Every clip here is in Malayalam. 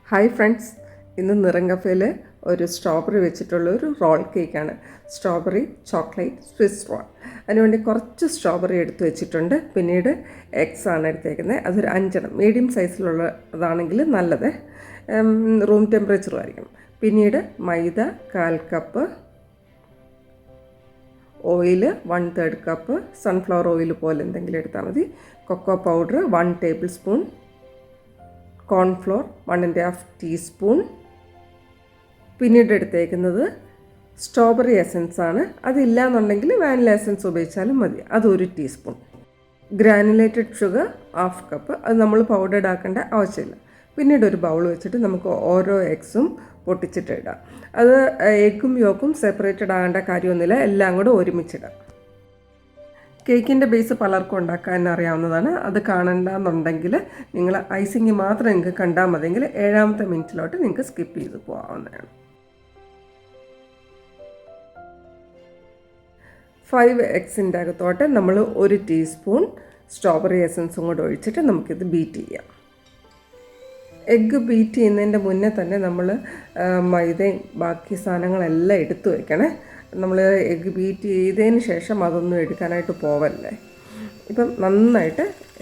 ഹായ് ഫ്രണ്ട്സ്, ഇന്ന് നിറം കഫേയിൽ ഒരു സ്ട്രോബെറി വെച്ചിട്ടുള്ള ഒരു റോൾ കേക്കാണ്. Strawberry chocolate Swiss roll. അതിനുവേണ്ടി കുറച്ച് സ്ട്രോബെറി എടുത്ത് വെച്ചിട്ടുണ്ട്. പിന്നീട് എഗ്സ് ആണ് എടുത്തേക്കുന്നത്. അതൊരു 5 മീഡിയം സൈസിലുള്ളതാണെങ്കിൽ നല്ലത്, റൂം ടെമ്പറേച്ചറും ആയിരിക്കും. പിന്നീട് maida 1/4 cup, oil 1/3 cup, sunflower oil പോലെ എന്തെങ്കിലും എടുത്താൽ മതി. Cocoa powder 1 tablespoon, cornflour 1½ teaspoon. പിന്നീട് എടുത്തേക്കുന്നത് സ്ട്രോബെറി എസൻസ് ആണ്. അതില്ല എന്നുണ്ടെങ്കിൽ വാനില എസൻസ് ഉപയോഗിച്ചാലും മതി. അത് 1 ടീസ്പൂൺ. Granulated sugar 1/2 cup. അത് നമ്മൾ പൗഡേർഡ് ആക്കേണ്ട ആവശ്യമില്ല. പിന്നീട് ഒരു ബൗൾ വെച്ചിട്ട് നമുക്ക് ഓരോ എഗ്സും പൊട്ടിച്ചിട്ട് ഇടാം. അത് എഗ്ഗും യോക്കും സെപ്പറേറ്റഡ് ആകേണ്ട കാര്യമൊന്നുമില്ല, എല്ലാം കൂടെ ഒരുമിച്ചിടാം. കേക്കിൻ്റെ ബേസ് പലർക്കും ഉണ്ടാക്കാൻ അറിയാവുന്നതാണ്. അത് കാണണ്ടെന്നുണ്ടെങ്കിൽ നിങ്ങൾ ഐസിങ് മാത്രം നിങ്ങൾക്ക് കണ്ടാൽ മതിയെങ്കിൽ 7ാമത്തെ മിനിറ്റിലോട്ട് നിങ്ങൾക്ക് സ്കിപ്പ് ചെയ്ത് പോകാവുന്നതാണ്. 5 എഗ്സിൻ്റെ അകത്തോട്ട് നമ്മൾ 1 ടീസ്പൂൺ സ്ട്രോബെറി എസൻസും കൂടെ ഒഴിച്ചിട്ട് നമുക്കിത് ബീറ്റ് ചെയ്യാം. എഗ്ഗ് ബീറ്റ് ചെയ്യുന്നതിൻ്റെ മുന്നേ തന്നെ നമ്മൾ മൈദയും ബാക്കി സാധനങ്ങളെല്ലാം എടുത്തു വയ്ക്കണേ. നമ്മൾ എഗ്ഗ് ബീറ്റ് ചെയ്തതിന് ശേഷം അതൊന്നും എടുക്കാനായിട്ട് പോവല്ലേ. ഇപ്പം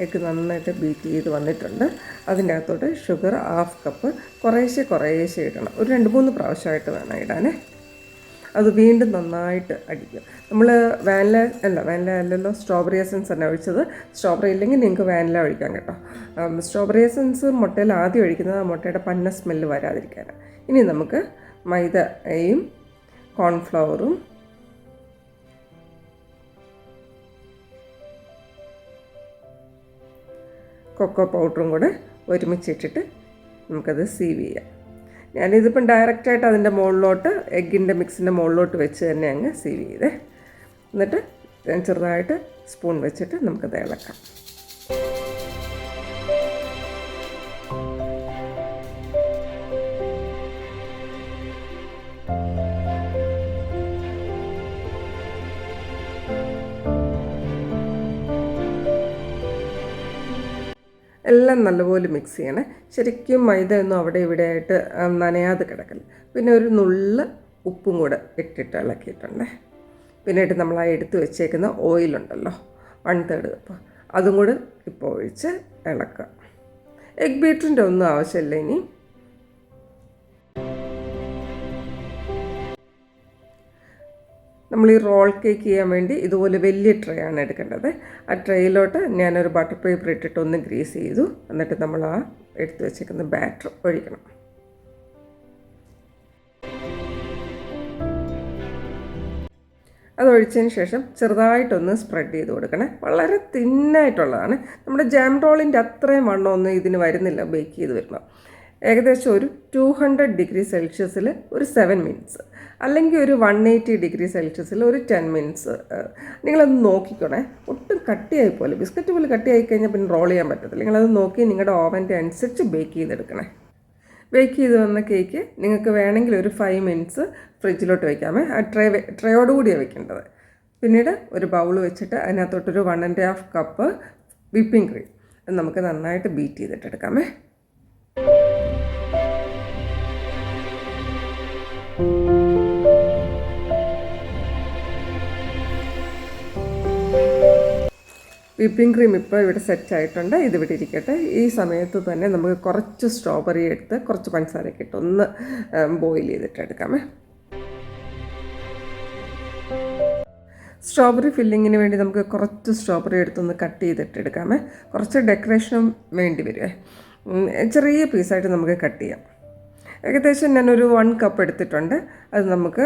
എഗ്ഗ് നന്നായിട്ട് ബീറ്റ് ചെയ്ത് വന്നിട്ടുണ്ട്. അതിൻ്റെ അകത്തോട്ട് ഷുഗർ 1/2 കപ്പ് കുറേശ്ശെ ഇടണം. ഒരു 2-3 പ്രാവശ്യമായിട്ട് വേണം ഇടാൻ. അത് വീണ്ടും നന്നായിട്ട് അടിക്കുക. നമ്മൾ വാനില അല്ലല്ലോ, സ്ട്രോബെറി എസൻസ് തന്നെ ഒഴിച്ചത്. സ്ട്രോബെറി ഇല്ലെങ്കിൽ നിങ്ങൾക്ക് വാനില ഒഴിക്കാം കേട്ടോ. സ്ട്രോബെറി എസൻസ് മുട്ടയിൽ ആദ്യം ഒഴിക്കുന്നത് മുട്ടയുടെ പന്ന സ്മെല്ല് വരാതിരിക്കാനാണ്. ഇനി നമുക്ക് മൈദയും കോൺഫ്ലവറും കൊക്കോ പൗഡറും കൂടെ ഒരുമിച്ചിട്ടിട്ട് നമുക്കത് സീവ് ചെയ്യാം. ഞാനിതിപ്പം ഡയറക്റ്റായിട്ട് അതിൻ്റെ മുകളിലോട്ട് എഗ്ഗിൻ്റെ മിക്സിൻ്റെ മുകളിലോട്ട് വെച്ച് തന്നെ അങ്ങ് സീവ് ചെയ്തേ. എന്നിട്ട് ചെറുതായിട്ട് സ്പൂൺ വെച്ചിട്ട് നമുക്കത് ഇളക്കാം. എല്ലാം നല്ലപോലെ മിക്സ് ചെയ്യണേ. ശരിക്കും മൈദ ഒന്നും അവിടെ ഇവിടെ ആയിട്ട് നനയാതെ കിടക്കില്ല. പിന്നെ ഒരു നുള്ള് ഉപ്പും കൂടെ ഇട്ടിട്ട് ഇളക്കിയിട്ടുണ്ടേ. പിന്നീട് നമ്മൾ ആ എടുത്ത് വെച്ചേക്കുന്ന ഓയിലുണ്ടല്ലോ 1/3 കപ്പ്, അതും കൂടെ ഇപ്പോൾ ഒഴിച്ച് ഇളക്കുക. എഗ് ബീറ്ററിൻ്റെ ഒന്നും ആവശ്യമില്ല. ഇനി നമ്മൾ ഈ റോൾ കേക്ക് ചെയ്യാൻ വേണ്ടി ഇതുപോലെ വലിയ ട്രേ ആണ് എടുക്കേണ്ടത്. ആ ട്രേയിലോട്ട് ഞാനൊരു ബട്ടർ പേപ്പർ ഇട്ടിട്ട് ഒന്ന് ഗ്രീസ് ചെയ്തു. എന്നിട്ട് നമ്മൾ ആ എടുത്ത് വെച്ചേക്കുന്ന ബാറ്റർ ഒഴിക്കണം. അതൊഴിച്ചതിന് ശേഷം ചെറുതായിട്ടൊന്ന് സ്പ്രെഡ് ചെയ്ത് കൊടുക്കണേ. വളരെ തിന്നായിട്ടുള്ളതാണ്. നമ്മുടെ ജാം റോളിൻ്റെ അത്രയും വണ്ണമൊന്നും ഇതിന് വരുന്നില്ല ബേക്ക് ചെയ്ത് വരുമ്പോൾ. ഏകദേശം ഒരു 200 ഡിഗ്രി സെൽഷ്യസിൽ ഒരു 7 മിനിറ്റ്സ്, അല്ലെങ്കിൽ ഒരു 180 ഡിഗ്രി സെൽഷ്യസിൽ ഒരു 10 മിനിറ്റ്സ്. നിങ്ങളത് നോക്കിക്കോണേ. ഒട്ടും കട്ടിയായി പോലെ, ബിസ്ക്കറ്റ് പോലെ കട്ടിയായി കഴിഞ്ഞാൽ പിന്നെ റോൾ ചെയ്യാൻ പറ്റത്തില്ല. നിങ്ങളത് നോക്കി നിങ്ങളുടെ ഓവൻ്റെ അനുസരിച്ച് ബേക്ക് ചെയ്തെടുക്കണേ. ബേക്ക് ചെയ്ത് വന്ന കേക്ക് നിങ്ങൾക്ക് വേണമെങ്കിൽ ഒരു 5 മിനിറ്റ്സ് ഫ്രിഡ്ജിലോട്ട് വയ്ക്കാമേ. ആ ട്രേയോടുകൂടിയാണ് വെക്കേണ്ടത്. പിന്നീട് ഒരു ബൗൾ വെച്ചിട്ട് അതിനകത്തോട്ടൊരു 1½ കപ്പ് വിപ്പിംഗ് ക്രീം അത് നമുക്ക് നന്നായിട്ട് ബീറ്റ് ചെയ്തിട്ടെടുക്കാമേ. വിപ്പിംഗ് ക്രീം ഇപ്പോൾ ഇവിടെ സെറ്റായിട്ടുണ്ട്. ഇതിവിടെ ഇരിക്കട്ടെ. ഈ സമയത്ത് തന്നെ നമുക്ക് കുറച്ച് സ്ട്രോബെറി എടുത്ത് കുറച്ച് പഞ്ചസാരയൊക്കെ ഇട്ട് ഒന്ന് ബോയിൽ ചെയ്തിട്ടെടുക്കാമേ. സ്ട്രോബെറി ഫില്ലിങ്ങിന് വേണ്ടി നമുക്ക് കുറച്ച് സ്ട്രോബെറി എടുത്തൊന്ന് കട്ട് ചെയ്തിട്ടെടുക്കാമേ. കുറച്ച് ഡെക്കറേഷനും വേണ്ടി വരുമേ. ചെറിയ പീസായിട്ട് നമുക്ക് കട്ട് ചെയ്യാം. ഏകദേശം ഞാനൊരു 1 കപ്പ് എടുത്തിട്ടുണ്ട്. അത് നമുക്ക്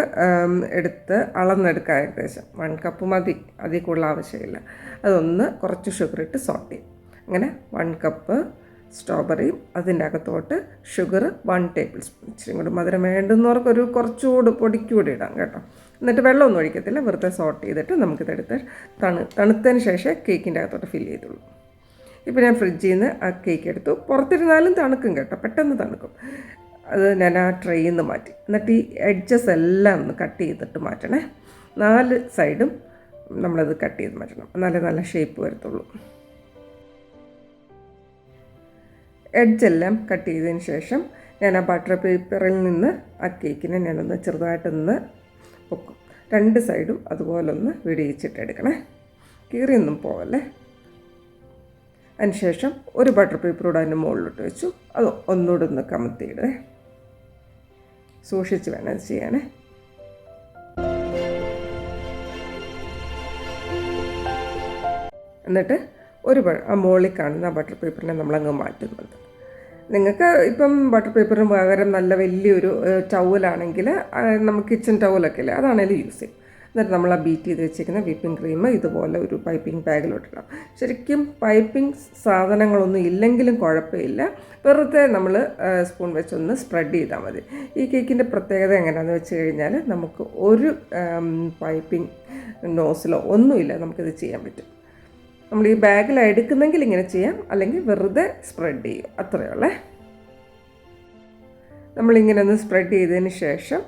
എടുത്ത് അളന്നെടുക്കാം. ഏകദേശം 1 കപ്പ് മതി, അതിൽ കൂടുതൽ ആവശ്യമില്ല. അതൊന്ന് കുറച്ച് ഷുഗർ ഇട്ട് സോട്ട് ചെയ്യും. അങ്ങനെ 1 കപ്പ് സ്ട്രോബെറിയും അതിൻ്റെ അകത്തോട്ട് ഷുഗർ 1 ടേബിൾ സ്പൂൺ. ഇച്ചിരി കൂടി മധുരം വേണ്ടുന്നവർക്ക് ഒരു കുറച്ചുകൂടി പൊടിക്കൂടി ഇടാം കേട്ടോ. എന്നിട്ട് വെള്ളമൊന്നും ഒഴിക്കത്തില്ല, വെറുതെ സോട്ട് ചെയ്തിട്ട് നമുക്കിതെടുത്ത് തണുത്തതിന് ശേഷം കേക്കിൻ്റെ അകത്തോട്ട് ഫില്ല് ചെയ്തുള്ളൂ. ഇപ്പോൾ ഞാൻ ഫ്രിഡ്ജിൽ നിന്ന് ആ കേക്ക് എടുത്തു. പുറത്തിരുന്നാലും തണുക്കും കേട്ടോ, പെട്ടെന്ന് തണുക്കും. അത് ഞാൻ ആ ട്രേയിൽ നിന്ന് മാറ്റി. എന്നിട്ട് ഈ എഡ്ജസ് എല്ലാം ഒന്ന് കട്ട് ചെയ്തിട്ട് മാറ്റണേ. 4 സൈഡും നമ്മളത് കട്ട് ചെയ്ത് മാറ്റണം, നല്ല ഷേപ്പ് വരത്തുള്ളൂ. എഡ്ജെല്ലാം കട്ട് ചെയ്തതിന് ശേഷം ഞാൻ ആ ബട്ടർ പേപ്പറിൽ നിന്ന് ആ കേക്കിനെ ഞാനൊന്ന് ചെറുതായിട്ടൊന്ന് പൊക്കും. 2 സൈഡും അതുപോലെ ഒന്ന് വിടിയിച്ചിട്ടെടുക്കണേ, കീറിയൊന്നും പോവല്ലേ. അതിനുശേഷം ഒരു ബട്ടർ പേപ്പർ കൂടെ അതിൻ്റെ മുകളിലോട്ട് വെച്ചു. അത് ഒന്നുകൂടെ ഒന്ന് കമത്തിയിടേ. സൂക്ഷിച്ച് വേണം അത് ചെയ്യാനേ. എന്നിട്ട് ആ മുകളിൽ കാണുന്ന ബട്ടർ പേപ്പറിനെ നമ്മളങ്ങ് മാറ്റുന്നുണ്ട്. നിങ്ങൾക്ക് ഇപ്പം ബട്ടർ പേപ്പറിന് പകരം നല്ല വലിയൊരു ടവലാണെങ്കിൽ നമുക്ക് കിച്ചൺ ടവലൊക്കെ അല്ലേ, അതാണെങ്കിലും യൂസ് ചെയ്യും. എന്നിട്ട് നമ്മൾ ആ ബീറ്റ് ചെയ്ത് വെച്ചിരിക്കുന്ന വിപ്പിംഗ് ക്രീം ഇതുപോലെ ഒരു പൈപ്പിംഗ് ബാഗിലോട്ടിടാം. ശരിക്കും പൈപ്പിംഗ് സാധനങ്ങളൊന്നും ഇല്ലെങ്കിലും കുഴപ്പമില്ല, വെറുതെ നമ്മൾ സ്പൂൺ വെച്ചൊന്ന് സ്പ്രെഡ് ചെയ്താൽ മതി. ഈ കേക്കിൻ്റെ പ്രത്യേകത എങ്ങനെയാണെന്ന് വെച്ച് കഴിഞ്ഞാൽ നമുക്ക് ഒരു പൈപ്പിംഗ് നോസിലോ ഒന്നുമില്ല, നമുക്കിത് ചെയ്യാൻ പറ്റും. നമ്മൾ ഈ ബാഗിൽ എടുക്കുന്നെങ്കിൽ ഇങ്ങനെ ചെയ്യാം, അല്ലെങ്കിൽ വെറുതെ സ്പ്രെഡ് ചെയ്യും, അത്രയേ ഉള്ളേ. നമ്മളിങ്ങനെ ഒന്ന് സ്പ്രെഡ് ചെയ്തതിന് ശേഷം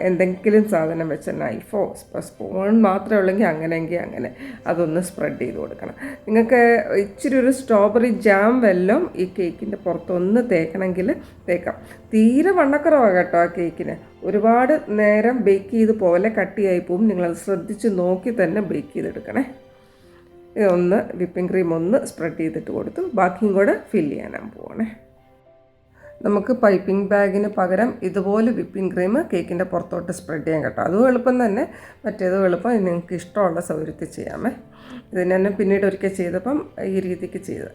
എന്തെങ്കിലും സാധനം വെച്ച നൈഫോ സ്പൂൺ മാത്രമേ ഉള്ളെങ്കിൽ അങ്ങനെയെങ്കിൽ അങ്ങനെ അതൊന്ന് സ്പ്രെഡ് ചെയ്ത് കൊടുക്കണം. നിങ്ങൾക്ക് ഇച്ചിരി ഒരു സ്ട്രോബെറി ജാം വല്ലതും ഈ കേക്കിൻ്റെ പുറത്തൊന്ന് തേക്കണമെങ്കിൽ തേക്കാം. തീരെ വണ്ണക്കുറവാണ് കേട്ടോ ആ കേക്കിന്. ഒരുപാട് നേരം ബേക്ക് ചെയ്ത് പോലെ കട്ടിയായി പോവും. നിങ്ങളത് ശ്രദ്ധിച്ച് നോക്കി തന്നെ ബേക്ക് ചെയ്തെടുക്കണേ. ഇതൊന്ന് വിപ്പിംഗ് ക്രീം ഒന്ന് സ്പ്രെഡ് ചെയ്തിട്ട് കൊടുത്തു, ബാക്കിയും കൂടെ ഫില്ല് ചെയ്യാനാണ് പോകണേ. നമുക്ക് പൈപ്പിംഗ് ബാഗിന് പകരം ഇതുപോലെ വിപ്പിംഗ് ക്രീം കേക്കിൻ്റെ പുറത്തോട്ട് സ്പ്രെഡ് ചെയ്യാൻ കേട്ടോ. അതും എളുപ്പം തന്നെ, മറ്റേതും എളുപ്പം. നിങ്ങൾക്ക് ഇഷ്ടമുള്ള സൗകര്യത്തിൽ ചെയ്യാമേ. ഇത് ഞാൻ പിന്നീട് ഒരിക്കൽ ചെയ്തപ്പം ഈ രീതിക്ക് ചെയ്ത്.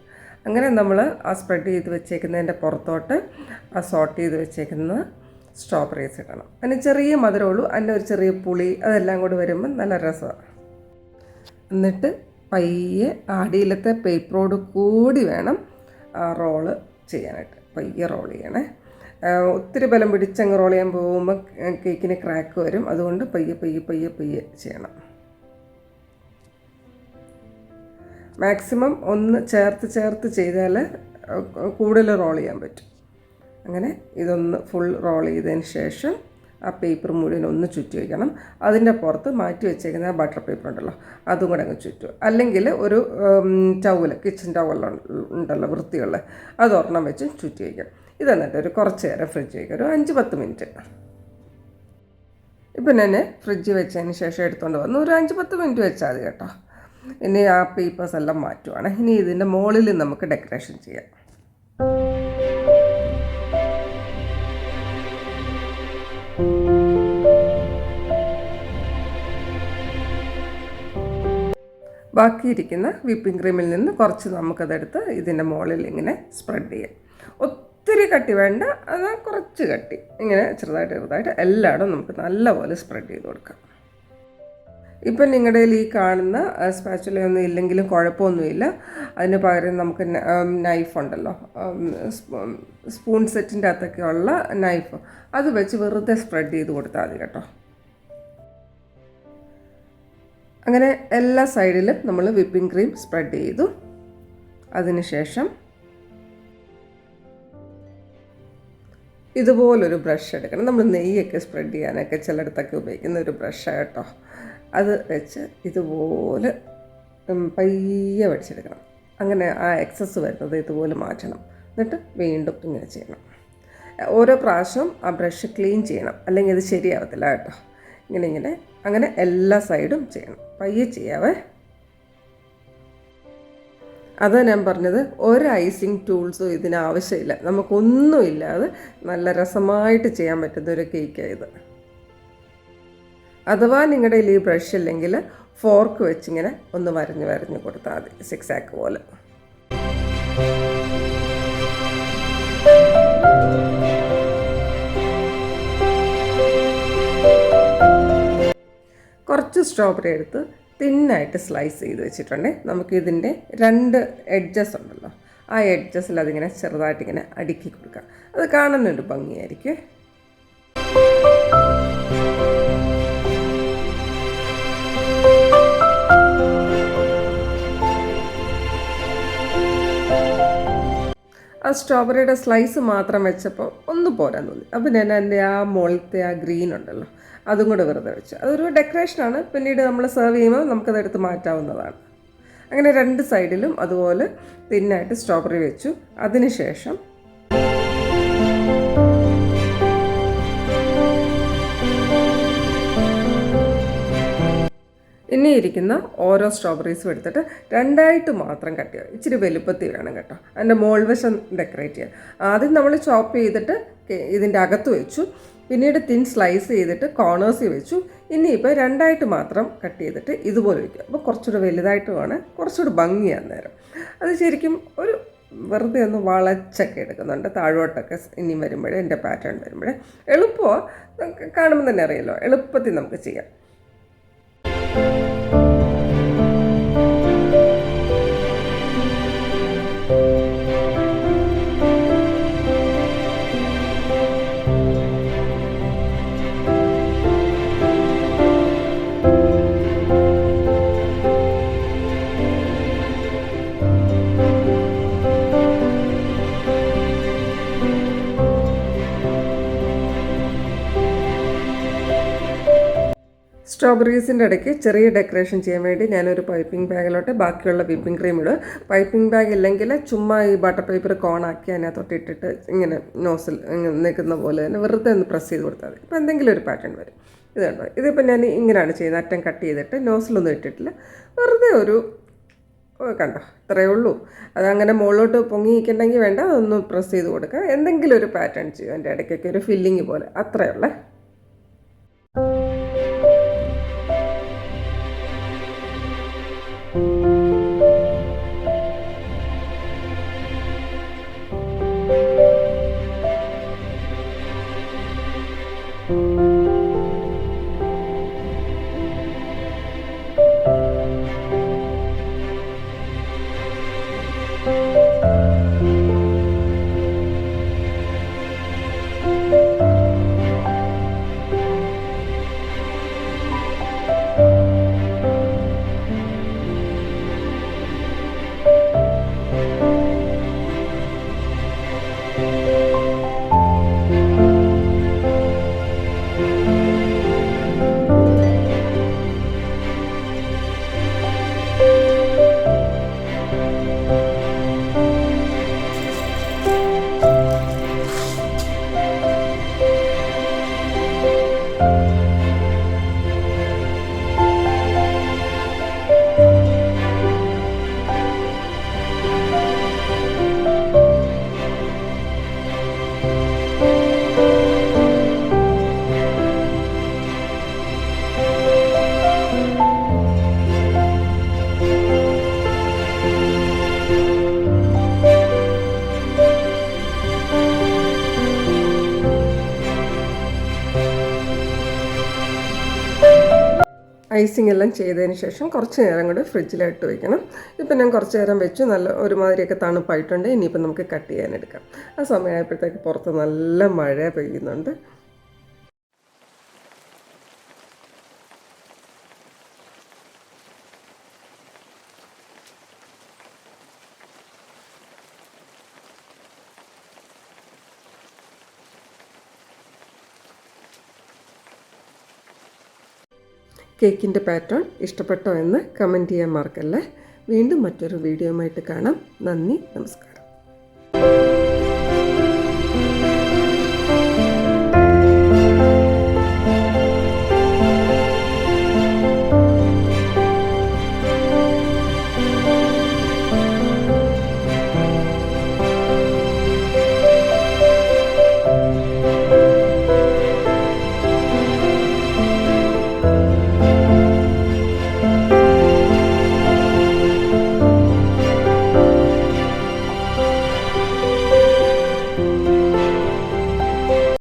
അങ്ങനെ നമ്മൾ ആ സ്പ്രെഡ് ചെയ്ത് വെച്ചേക്കുന്നതിൻ്റെ പുറത്തോട്ട് ആ സോട്ട് ചെയ്ത് വെച്ചേക്കുന്ന സ്ട്രോബെറീസ് ഇടണം. അതിന് ചെറിയ മധുരമുള്ളൂ, അതിൻ്റെ ഒരു ചെറിയ പുളി അതെല്ലാം കൂടി വരുമ്പോൾ നല്ല രസമാണ്. എന്നിട്ട് പയ്യെ അടിയിലത്തെ പേപ്പറോട് കൂടി വേണം റോള് ചെയ്യാനായിട്ട്. പയ്യെ റോൾ ചെയ്യണേ. ഒത്തിരി ബലം പിടിച്ചങ്ങ് റോൾ ചെയ്യാൻ പോകുമ്പോൾ കേക്കിന് ക്രാക്ക് വരും. അതുകൊണ്ട് പയ്യെ പയ്യെ പയ്യെ പയ്യെ ചെയ്യണം. മാക്സിമം ഒന്ന് ചേർത്ത് ചെയ്താൽ കൂടുതൽ റോൾ ചെയ്യാൻ പറ്റും. അങ്ങനെ ഇതൊന്ന് ഫുൾ റോൾ ചെയ്തതിന് ശേഷം ആ പേപ്പർ മുഴുവൻ ഒന്ന് ചുറ്റി വയ്ക്കണം. അതിൻ്റെ പുറത്ത് മാറ്റി വെച്ചേക്കുന്ന ആ ബട്ടർ പേപ്പർ ഉണ്ടല്ലോ, അതും കൂടെ അങ്ങ് ചുറ്റും. അല്ലെങ്കിൽ ഒരു ടവൽ, കിച്ചൺ ടവൽ ഉണ്ടല്ലോ വൃത്തിയുള്ള, അതൊരെണ്ണം വെച്ച് ചുറ്റി വയ്ക്കാം. ഇതെന്നിട്ട് ഒരു കുറച്ച് നേരം ഫ്രിഡ്ജ് വയ്ക്കുക, ഒരു 5-10 മിനിറ്റ്. ഇപ്പം ഞാൻ ഫ്രിഡ്ജ് വെച്ചതിന് ശേഷം എടുത്തുകൊണ്ട് വന്ന് ഒരു 5-10 മിനിറ്റ് വെച്ചാൽ മതി കേട്ടോ. ഇനി ആ പേപ്പേഴ്സ് എല്ലാം മാറ്റുവാണ്. ഇനി ഇതിൻ്റെ മുകളിൽ നമുക്ക് ഡെക്കറേഷൻ ചെയ്യാം. ബാക്കിയിരിക്കുന്ന വിപ്പിംഗ് ക്രീമിൽ നിന്ന് കുറച്ച് നമുക്കതെടുത്ത് ഇതിൻ്റെ മുകളിൽ ഇങ്ങനെ സ്പ്രെഡ് ചെയ്യാം. ഒത്തിരി കട്ടി വേണ്ട, അത് കുറച്ച് കട്ടി ഇങ്ങനെ ചെറുതായിട്ട് എല്ലായിടും നമുക്ക് നല്ലപോലെ സ്പ്രെഡ് ചെയ്ത് കൊടുക്കാം. ഇപ്പം നിങ്ങളുടെ ഈ കാണുന്ന സ്പാച്ചുലയൊന്നും ഇല്ലെങ്കിലും കുഴപ്പമൊന്നുമില്ല. അതിന് പകരം നമുക്ക് നൈഫ് ഉണ്ടല്ലോ, സ്പൂൺ സെറ്റിൻ്റെ അകത്തൊക്കെയുള്ള നൈഫ്, അത് വെച്ച് വെറുതെ സ്പ്രെഡ് ചെയ്ത് കൊടുത്താൽ മതി കേട്ടോ. അങ്ങനെ എല്ലാ സൈഡിലും നമ്മൾ വിപ്പിംഗ് ക്രീം സ്പ്രെഡ് ചെയ്തു. അതിനുശേഷം ഇതുപോലൊരു ബ്രഷ് എടുക്കണം. നമ്മൾ നെയ്യൊക്കെ സ്പ്രെഡ് ചെയ്യാനൊക്കെ ചിലയിടത്തൊക്കെ ഉപയോഗിക്കുന്ന ഒരു ബ്രഷാണ് കേട്ടോ. അത് വെച്ച് ഇതുപോലെ പയ്യെ വടിച്ചെടുക്കണം. അങ്ങനെ ആ എക്സസ് വരുന്നത് ഇതുപോലെ മാറ്റണം. എന്നിട്ട് വീണ്ടും ഇങ്ങനെ ചെയ്യണം. ഓരോ പ്രാവശ്യവും ആ ബ്രഷ് ക്ലീൻ ചെയ്യണം, അല്ലെങ്കിൽ ഇത് ശരിയാവത്തില്ല കേട്ടോ. ഇങ്ങനെ അങ്ങനെ എല്ലാ സൈഡും ചെയ്യണം. പയ്യെ ചെയ്യാവേ. അതാ ഞാൻ പറഞ്ഞത്, ഒരു ഐസിങ് ടൂൾസും ഇതിനാവശ്യമില്ല. നമുക്കൊന്നുമില്ലാതെ നല്ല രസമായിട്ട് ചെയ്യാൻ പറ്റുന്ന ഒരു കേക്കാണ് ഇത്. അഥവാ നിങ്ങളുടെ ഈ ബ്രഷ് ഇല്ലെങ്കിൽ ഫോർക്ക് വെച്ചിങ്ങനെ ഒന്ന് വരഞ്ഞ് കൊടുത്താൽ മതി, സിക്സാക്ക് പോലെ. കുറച്ച് സ്ട്രോബെറി എടുത്ത് തിന്നായിട്ട് സ്ലൈസ് ചെയ്ത് വെച്ചിട്ടുണ്ട്. നമുക്കിതിൻ്റെ 2 എഡ്ജസ് ഉണ്ടല്ലോ, ആ എഡ്ജസിൽ അതിങ്ങനെ ചെറുതായിട്ടിങ്ങനെ അടുക്കി കൊടുക്കാം. അത് കാണുന്നൊരു ഭംഗിയായിരിക്കും. ആ സ്ട്രോബെറിയുടെ സ്ലൈസ് മാത്രം വെച്ചപ്പോൾ ഒന്ന് പോരാൻ തോന്നി. അപ്പോൾ ഞാൻ എൻ്റെ ആ മുകളിലത്തെ ആ ഗ്രീൻ ഉണ്ടല്ലോ, അതും കൂടെ വെറുതെ വെച്ചു. അതൊരു ഡെക്കറേഷനാണ്. പിന്നീട് നമ്മൾ സെർവ് ചെയ്യുമ്പോൾ നമുക്കതെടുത്ത് മാറ്റാവുന്നതാണ്. അങ്ങനെ 2 സൈഡിലും അതുപോലെ തിന്നായിട്ട് സ്ട്രോബെറി വെച്ചു. അതിനുശേഷം ഇനി ഇരിക്കുന്ന ഓരോ സ്ട്രോബെറീസും എടുത്തിട്ട് രണ്ടായിട്ട് മാത്രം കട്ട് ചെയ്യുക. ഇച്ചിരി വലുപ്പത്തിൽ വേണം കേട്ടോ. അതിൻ്റെ മോൾ വശം ഡെക്കറേറ്റ് ചെയ്യാൻ. ആദ്യം നമ്മൾ ചോപ്പ് ചെയ്തിട്ട് ഇതിൻ്റെ അകത്ത് വെച്ചു, പിന്നീട് തിൻ സ്ലൈസ് ചെയ്തിട്ട് കോർണേഴ്സിൽ വെച്ചു. ഇനിയിപ്പോൾ രണ്ടായിട്ട് മാത്രം കട്ട് ചെയ്തിട്ട് ഇതുപോലെ വയ്ക്കുക. അപ്പോൾ കുറച്ചുകൂടെ വലുതായിട്ട് വേണം, കുറച്ചുകൂടി ഭംഗിയാണ് നേരം. അത് ശരിക്കും ഒരു വെറുതെ ഒന്ന് വളച്ചൊക്കെ എടുക്കുന്നുണ്ട് താഴോട്ടൊക്കെ. ഇനി വരുമ്പോഴേ എൻ്റെ പാറ്റേൺ വരുമ്പോഴേ എളുപ്പമാണ്, കാണുമ്പോൾ തന്നെ അറിയാലോ, എളുപ്പത്തിൽ നമുക്ക് ചെയ്യാം. സ്ട്രോബെറീസിൻ്റെ ഇടയ്ക്ക് ചെറിയ ഡെക്കറേഷൻ ചെയ്യാൻ വേണ്ടി ഞാനൊരു പൈപ്പിംഗ് ബാഗിലോട്ട് ബാക്കിയുള്ള വിപ്പിംഗ് ക്രീം ഇടുക. പൈപ്പിംഗ് ബാഗ് ഇല്ലെങ്കിൽ ചുമ്മാ ഈ ബട്ടർ പേപ്പർ കോണാക്കി അതിനകത്തോട്ട് ഇട്ടിട്ട് ഇങ്ങനെ നോസിൽ നിൽക്കുന്ന പോലെ തന്നെ വെറുതെ ഒന്ന് പ്രസ് ചെയ്ത് കൊടുത്താൽ മതി. ഇപ്പോൾ എന്തെങ്കിലും ഒരു പാറ്റേൺ വരും. ഇത് കണ്ടോ, ഇതിപ്പോൾ ഞാൻ ഇങ്ങനെയാണ് ചെയ്യുന്നത്. അറ്റം കട്ട് ചെയ്തിട്ട് നോസിലൊന്നും ഇട്ടിട്ടില്ല, വെറുതെ ഒരു കണ്ടോ, ഇത്രയേ ഉള്ളൂ. അതങ്ങനെ മുകളിലോട്ട് പൊങ്ങി നിൽക്കണമെങ്കിൽ വേണ്ട, അതൊന്ന് പ്രസ് ചെയ്ത് കൊടുക്കുക. എന്തെങ്കിലും ഒരു പാറ്റേൺ ചെയ്യും അതിൻ്റെ ഇടയ്ക്കൊക്കെ ഒരു ഫില്ലിങ് പോലെ, അത്രയുള്ളേ. ഐസിങ് എല്ലാം ചെയ്തതിന് ശേഷം കുറച്ച് നേരം കൂടി ഫ്രിഡ്ജിലിട്ട് വയ്ക്കണം. ഇപ്പം ഞാൻ കുറച്ച് നേരം വെച്ചു, നല്ല ഒരുമാതിരിയൊക്കെ തണുപ്പായിട്ടുണ്ട്. ഇനിയിപ്പോൾ നമുക്ക് കട്ട് ചെയ്യാനെടുക്കാം. ആ സമയമായപ്പോഴത്തേക്ക് പുറത്ത് നല്ല മഴ പെയ്യുന്നുണ്ട്. കേക്കിൻ്റെ പാറ്റേൺ ഇഷ്ടപ്പെട്ടോ എന്ന് കമൻറ്റ് ചെയ്യാൻ മറക്കല്ലേ. വീണ്ടും മറ്റൊരു വീഡിയോയുമായിട്ട് കാണാം. നന്ദി, നമസ്കാരം.